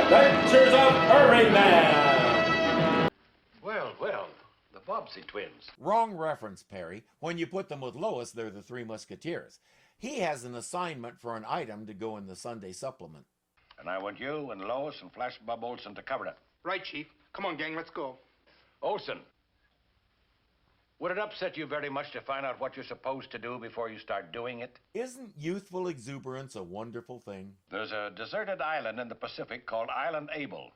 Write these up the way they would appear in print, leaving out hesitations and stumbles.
Adventures of Irvingman! Well, the Bobbsey twins. Wrong reference, Perry. When you put them with Lois, they're the Three Musketeers. He has an assignment for an item to go in the Sunday supplement. And I want you and Lois and Flash Bob Olson to cover it. Right, Chief. Come on, gang, let's go. Olson, would it upset you very much to find out what you're supposed to do before you start doing it? Isn't youthful exuberance a wonderful thing? There's a deserted island in the Pacific called Island Able.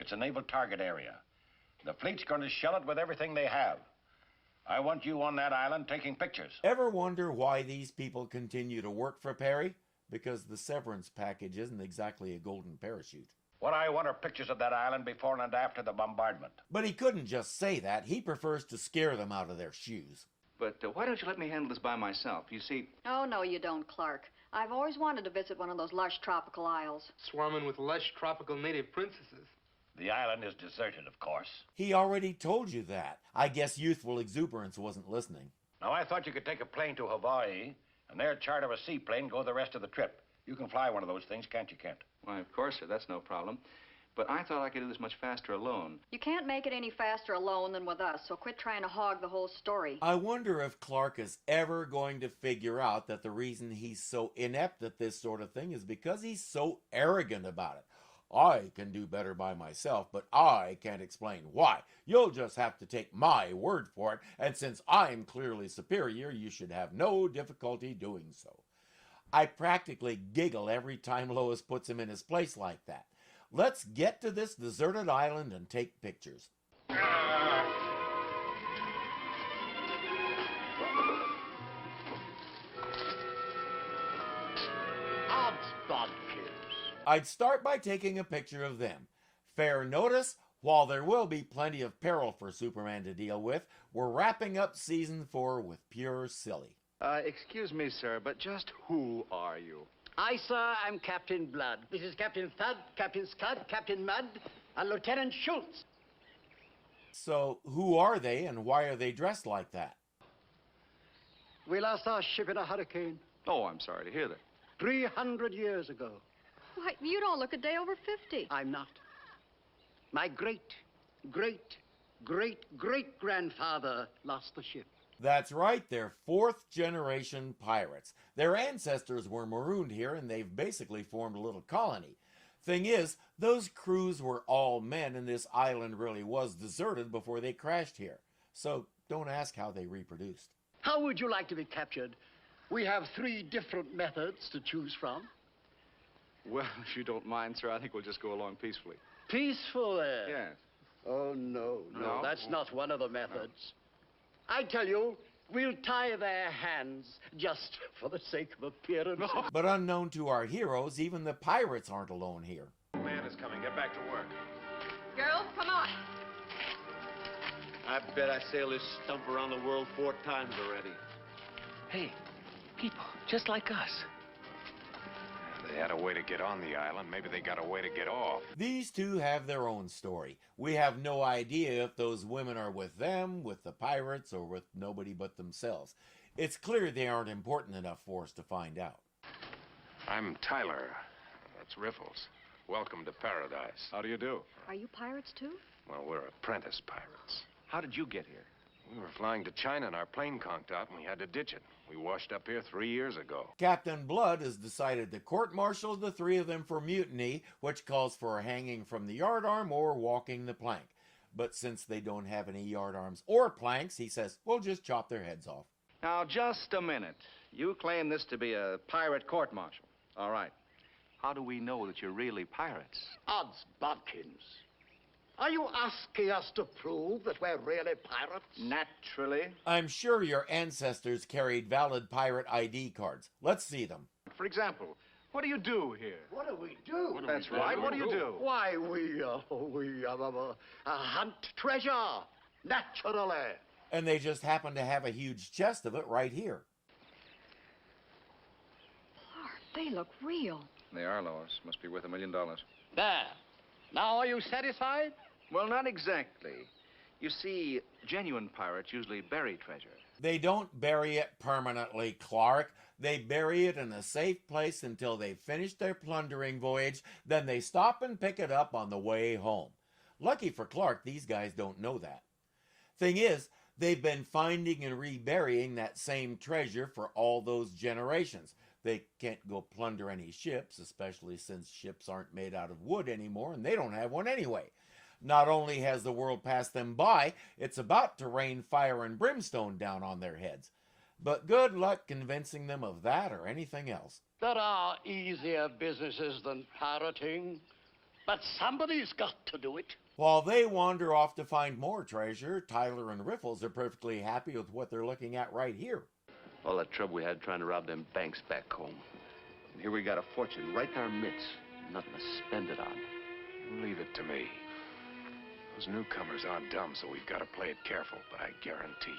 It's a naval target area. The fleet's going to shell it with everything they have. I want you on that island taking pictures. Ever wonder why these people continue to work for Perry? Because the severance package isn't exactly a golden parachute. What I want are pictures of that island before and after the bombardment. But he couldn't just say that. He prefers to scare them out of their shoes. But why don't you let me handle this by myself? You see... Oh, no, you don't, Clark. I've always wanted to visit one of those lush tropical isles. Swarming with lush tropical native princesses. The island is deserted, of course. He already told you that. I guess youthful exuberance wasn't listening. Now, I thought you could take a plane to Hawaii, and there charter a seaplane, go the rest of the trip. You can fly one of those things, can't you, Kent? Why, of course, sir. That's no problem. But I thought I could do this much faster alone. You can't make it any faster alone than with us, so quit trying to hog the whole story. I wonder if Clark is ever going to figure out that the reason he's so inept at this sort of thing is because he's so arrogant about it. I can do better by myself, but I can't explain why. You'll just have to take my word for it, and since I'm clearly superior, you should have no difficulty doing so. I practically giggle every time Lois puts him in his place like that. Let's get to this deserted island and take pictures. I'd start by taking a picture of them. Fair notice, while there will be plenty of peril for Superman to deal with, we're wrapping up season 4 with pure silly. Excuse me, sir, but just who are you? I, sir, am Captain Blood. This is Captain Thud, Captain Scud, Captain Mudd, and Lieutenant Schultz. So, who are they and why are they dressed like that? We lost our ship in a hurricane Oh, I'm sorry to hear that. 300 years ago. Why, you don't look a day over 50. I'm not. My great-great-great-great-grandfather lost the ship. That's right, they're 4th generation pirates. Their ancestors were marooned here and they've basically formed a little colony. Thing is, those crews were all men and this island really was deserted before they crashed here. So don't ask how they reproduced. How would you like to be captured? We have 3 different methods to choose from. Well, if you don't mind, sir, I think we'll just go along peacefully. Peacefully? Yes. Oh, no, No? that's not one of the methods. I tell you, we'll tie their hands just for the sake of appearance. But unknown to our heroes, even the pirates aren't alone here. Man is coming. Get back to work. Girls, come on. I bet I sailed this stump around the world 4 times already. Hey, people just like us. They had a way to get on the island. Maybe they got a way to get off. These two have their own story. We have no idea if those women are with them, with the pirates, or with nobody but themselves. It's clear they aren't important enough for us to find out. I'm Tyler. That's Riffles. Welcome to paradise. How do you do? Are you pirates, too? Well, we're apprentice pirates. How did you get here? We were flying to China and our plane conked out and we had to ditch it. We washed up here 3 years ago. Captain Blood has decided to court-martial the 3 of them for mutiny, which calls for hanging from the yardarm or walking the plank. But since they don't have any yardarms or planks, he says, we'll just chop their heads off. Now, just a minute. You claim this to be a pirate court-martial. All right. How do we know that you're really pirates? Odds bodkins. Are you asking us to prove that we're really pirates? Naturally. I'm sure your ancestors carried valid pirate ID cards. Let's see them. For example, what do you do here? What do we do? That's right. What do you do? Why, we hunt treasure, naturally. And they just happen to have a huge chest of it right here. Clark, they look real. They are, Lois. Must be worth $1 million. There. Now, are you satisfied? Well, not exactly. You see, genuine pirates usually bury treasure. They don't bury it permanently, Clark. They bury it in a safe place until they finish their plundering voyage, then they stop and pick it up on the way home. Lucky for Clark, these guys don't know that. Thing is, they've been finding and reburying that same treasure for all those generations. They can't go plunder any ships, especially since ships aren't made out of wood anymore, and they don't have one anyway. Not only has the world passed them by, it's about to rain fire and brimstone down on their heads. But good luck convincing them of that or anything else. There are easier businesses than pirating, but somebody's got to do it. While they wander off to find more treasure, Tyler and Riffles are perfectly happy with what they're looking at right here. All that trouble we had trying to rob them banks back home. And here we got a fortune right in our midst. Nothing to spend it on. Leave it to me. Those newcomers aren't dumb, so we've got to play it careful, but I guarantee you,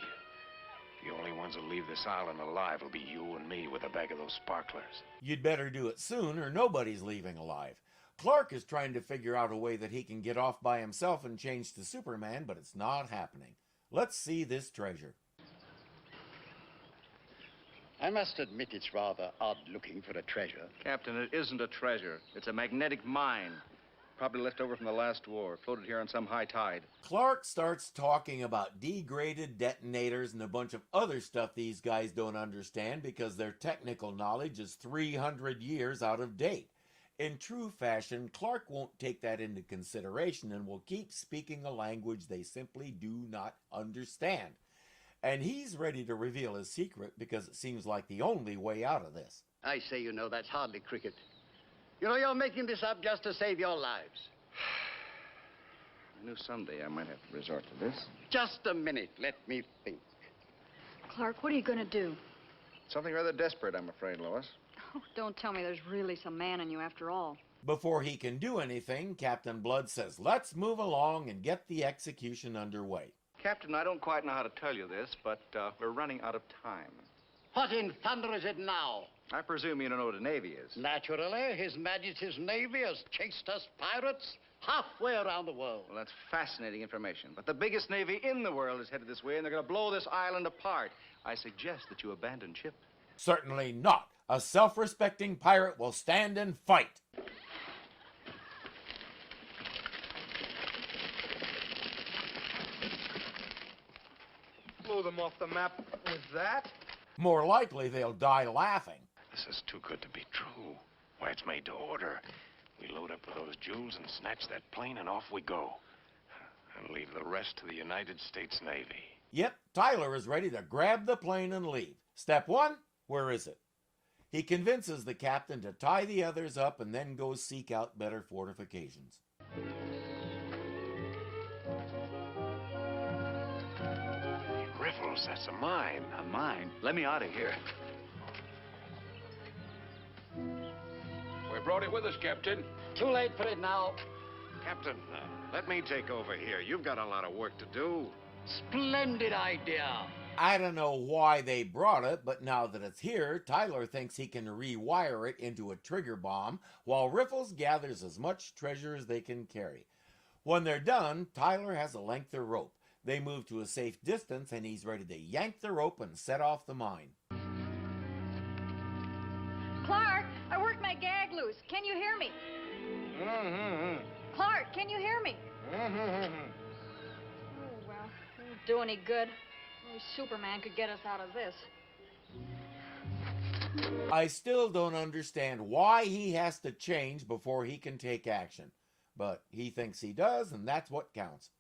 the only ones who'll leave this island alive will be you and me with a bag of those sparklers. You'd better do it soon or nobody's leaving alive. Clark is trying to figure out a way that he can get off by himself and change to Superman, but it's not happening. Let's see this treasure. I must admit it's rather odd looking for a treasure. Captain, it isn't a treasure. It's a magnetic mine. Probably left over from the last war. Floated here on some high tide. Clark starts talking about degraded detonators and a bunch of other stuff these guys don't understand because their technical knowledge is 300 years out of date. In true fashion, Clark won't take that into consideration and will keep speaking a language they simply do not understand. And he's ready to reveal his secret because it seems like the only way out of this. I say, that's hardly cricket. You're making this up just to save your lives. I knew someday I might have to resort to this. Just a minute. Let me think. Clark, what are you going to do? Something rather desperate, I'm afraid, Lois. Oh, don't tell me there's really some man in you after all. Before he can do anything, Captain Blood says, let's move along and get the execution underway. Captain, I don't quite know how to tell you this, but we're running out of time. What in thunder is it now? I presume you don't know what a navy is. Naturally, His Majesty's Navy has chased us pirates halfway around the world. Well, that's fascinating information. But the biggest navy in the world is headed this way, and they're going to blow this island apart. I suggest that you abandon ship. Certainly not. A self-respecting pirate will stand and fight. Blew them off the map with that? More likely, they'll die laughing. This is too good to be true. Why, it's made to order. We load up with those jewels and snatch that plane, and off we go. And leave the rest to the United States Navy. Yep, Tyler is ready to grab the plane and leave. Step one, where is it? He convinces the captain to tie the others up and then goes seek out better fortifications. Riffles, that's a mine. A mine? Let me out of here. We brought it with us, Captain. Too late for it now. Captain, let me take over here. You've got a lot of work to do. Splendid idea. I don't know why they brought it, but now that it's here, Tyler thinks he can rewire it into a trigger bomb, while Riffles gathers as much treasure as they can carry. When they're done, Tyler has a length of rope. They move to a safe distance, and he's ready to yank the rope and set off the mine. Clark, I worked my gag loose. Can you hear me? Clark, can you hear me? Oh, well, it won't do any good. Only Superman could get us out of this. I still don't understand why he has to change before he can take action. But he thinks he does, and that's what counts.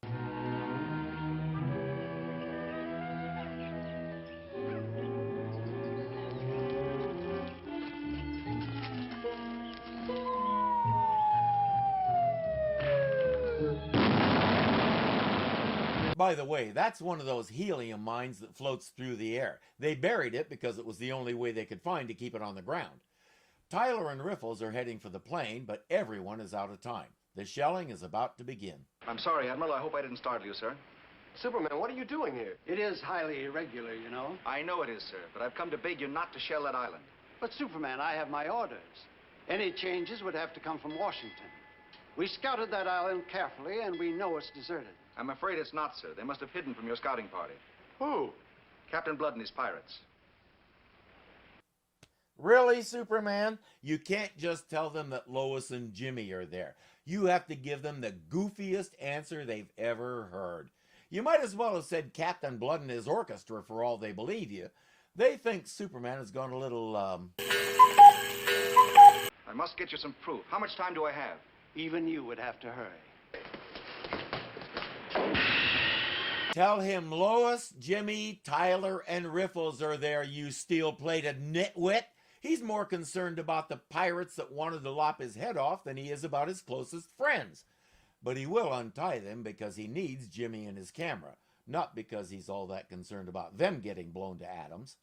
By the way, that's one of those helium mines that floats through the air. They buried it because it was the only way they could find to keep it on the ground. Tyler and Riffles are heading for the plane, but everyone is out of time. The shelling is about to begin. I'm sorry, Admiral. I hope I didn't startle you, sir. Superman, what are you doing here? It is highly irregular, I know it is, sir, but I've come to beg you not to shell that island. But, Superman, I have my orders. Any changes would have to come from Washington. We scouted that island carefully, and we know it's deserted. I'm afraid it's not, sir. They must have hidden from your scouting party. Who? Captain Blood and his pirates. Really, Superman? You can't just tell them that Lois and Jimmy are there. You have to give them the goofiest answer they've ever heard. You might as well have said Captain Blood and his orchestra for all they believe you. They think Superman has gone a little, I must get you some proof. How much time do I have? Even you would have to hurry. Tell him Lois, Jimmy, Tyler, and Riffles are there, you steel-plated nitwit. He's more concerned about the pirates that wanted to lop his head off than he is about his closest friends. But he will untie them because he needs Jimmy and his camera, not because he's all that concerned about them getting blown to atoms.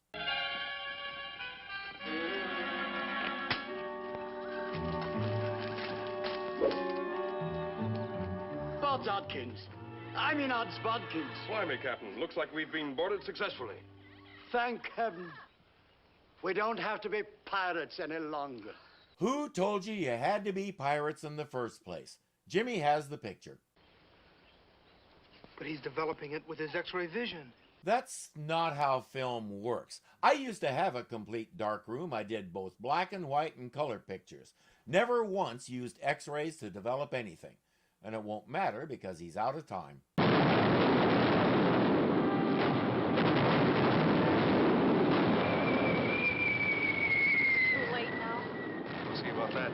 Odds Odkins. I mean odds bodkins. Blimey, Captain. Looks like we've been boarded successfully. Thank heaven. We don't have to be pirates any longer. Who told you you had to be pirates in the first place? Jimmy has the picture. But he's developing it with his X-ray vision. That's not how film works. I used to have a complete dark room. I did both black and white and color pictures. Never once used X-rays to develop anything. And it won't matter because he's out of time. Too late now. We'll see about that.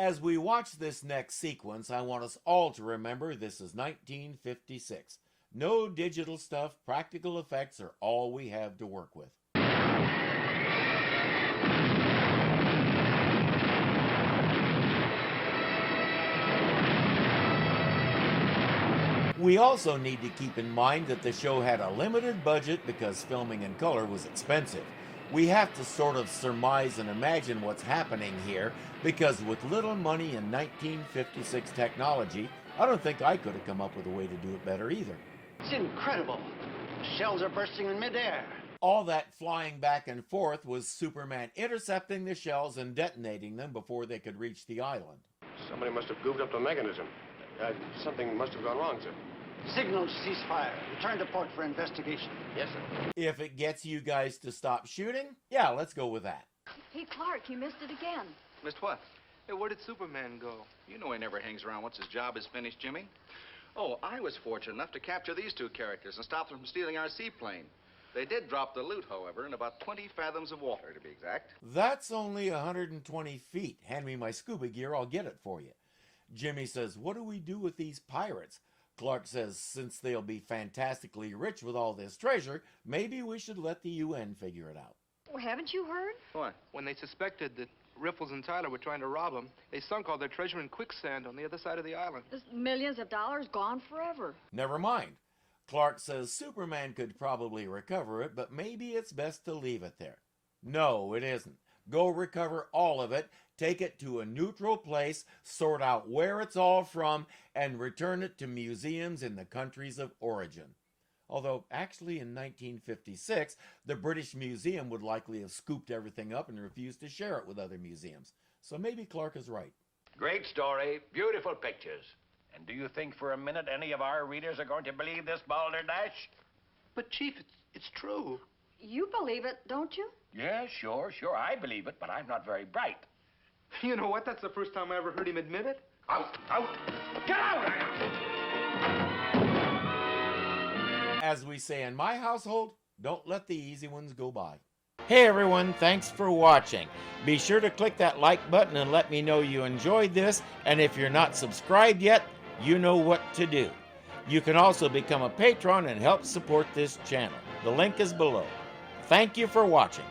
As we watch this next sequence, I want us all to remember this is 1956. No digital stuff, practical effects are all we have to work with. We also need to keep in mind that the show had a limited budget because filming in color was expensive. We have to sort of surmise and imagine what's happening here because with little money in 1956 technology, I don't think I could have come up with a way to do it better either. It's incredible. The shells are bursting in midair. All that flying back and forth was Superman intercepting the shells and detonating them before they could reach the island. Somebody must have goofed up the mechanism. Something must have gone wrong, sir. Signal ceasefire. Return to port for investigation. Yes, sir. If it gets you guys to stop shooting, yeah, let's go with that. Hey, Clark, you missed it again. Missed what? Hey, where did Superman go? You know he never hangs around once his job is finished, Jimmy. Oh, I was fortunate enough to capture these two characters and stop them from stealing our seaplane. They did drop the loot, however, in about 20 fathoms of water, to be exact. That's only 120 feet. Hand me my scuba gear, I'll get it for you. Jimmy says, what do we do with these pirates? Clark says, since they'll be fantastically rich with all this treasure, maybe we should let the UN figure it out. Well, haven't you heard? What? When they suspected that Riffles and Tyler were trying to rob them, they sunk all their treasure in quicksand on the other side of the island. There's millions of dollars gone forever. Never mind. Clark says Superman could probably recover it, but maybe it's best to leave it there. No, it isn't. Go recover all of it, take it to a neutral place, sort out where it's all from, and return it to museums in the countries of origin. Although, actually, in 1956, the British Museum would likely have scooped everything up and refused to share it with other museums. So maybe Clark is right. Great story, beautiful pictures. And do you think for a minute any of our readers are going to believe this balderdash? But, Chief, it's true. You believe it, don't you? Yeah, sure, I believe it, but I'm not very bright. You know what? That's the first time I ever heard him admit it. Out! Get out! As we say in my household, don't let the easy ones go by. Hey everyone, thanks for watching. Be sure to click that like button and let me know you enjoyed this, and if you're not subscribed yet, you know what to do. You can also become a patron and help support this channel. The link is below. Thank you for watching.